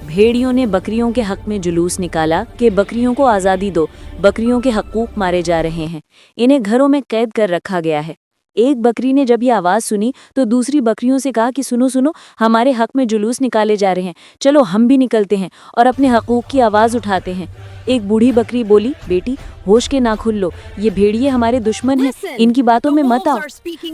भेड़ियों ने बकरियों के हक में जुलूस निकाला कि बकरियों को आज़ादी दो, बकरियों के हकूक मारे जा रहे हैं, इन्हें घरों में कैद कर रखा गया है। एक बकरी ने जब ये आवाज़ सुनी तो दूसरी बकरियों से कहा कि सुनो सुनो, हमारे हक में जुलूस निकाले जा रहे हैं, चलो हम भी निकलते हैं और अपने हकूक की आवाज़ उठाते हैं। एक बूढ़ी बकरी बोली, बेटी होश के नाखुन लो, ये भेड़िए हमारे दुश्मन हैं, इनकी बातों में मत आओ।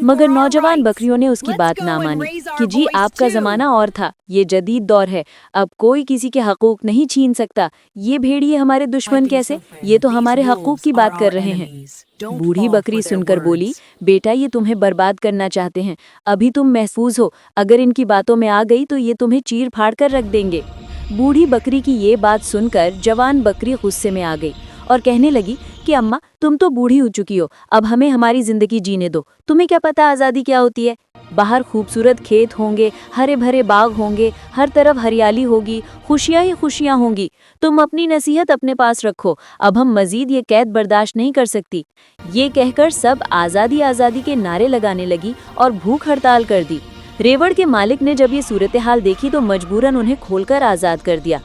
मगर नौजवान बकरियों ने उसकी बात ना मानी कि जी आपका ज़माना और था, ये जदीद दौर है, अब कोई किसी के हकूक नहीं छीन सकता, ये भेड़िए हमारे दुश्मन कैसे, ये तो हमारे हकूक की बात कर रहे हैं। बूढ़ी बकरी सुनकर बोली, बेटा ये तुम्हें बर्बाद करना चाहते हैं, अभी तुम महफूज हो, अगर इनकी बातों में आ गई तो ये तुम्हें चीर फाड़ कर रख देंगे। बूढ़ी बकरी की ये बात सुनकर जवान बकरी गुस्से में आ गई और कहने लगी कि अम्मा तुम तो बूढ़ी हो चुकी हो, अब हमें हमारी जिंदगी जीने दो, तुम्हें क्या पता आज़ादी क्या होती है। बाहर खूबसूरत खेत होंगे, हरे भरे बाग होंगे, हर तरफ हरियाली होगी, खुशियाँ ही खुशियाँ होंगी, तुम अपनी नसीहत अपने पास रखो, अब हम मजीद ये कैद बर्दाश्त नहीं कर सकती। ये कहकर सब आज़ादी आज़ादी के नारे लगाने लगी और भूख हड़ताल कर दी। रेवड़ के मालिक ने जब ये सूरत हाल देखी तो मजबूरन उन्हें खोलकर आज़ाद कर दिया।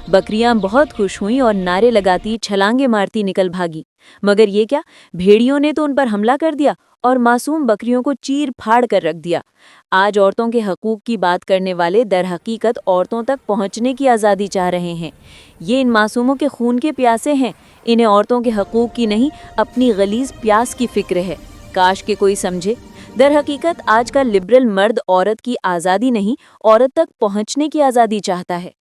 बकरियां बहुत खुश हुईं और नारे लगाती छलांगे मारती निकल भागी। मगर ये क्या, भेड़ियों ने तो उन पर हमला कर दिया और मासूम बकरियों को चीर फाड़ कर रख दिया। आज औरतों के हकूक की बात करने वाले दर हकीकत औरतों तक पहुंचने की आज़ादी चाह रहे हैं। ये इन मासूमों के खून के प्यासे हैं, इन्हें औरतों के हकूक की नहीं अपनी गलीज प्यास की फिक्र है। काश के कोई समझे। दर हकीकत आज का लिबरल मर्द औरत की आज़ादी नहीं, औरत तक पहुंचने की आज़ादी चाहता है।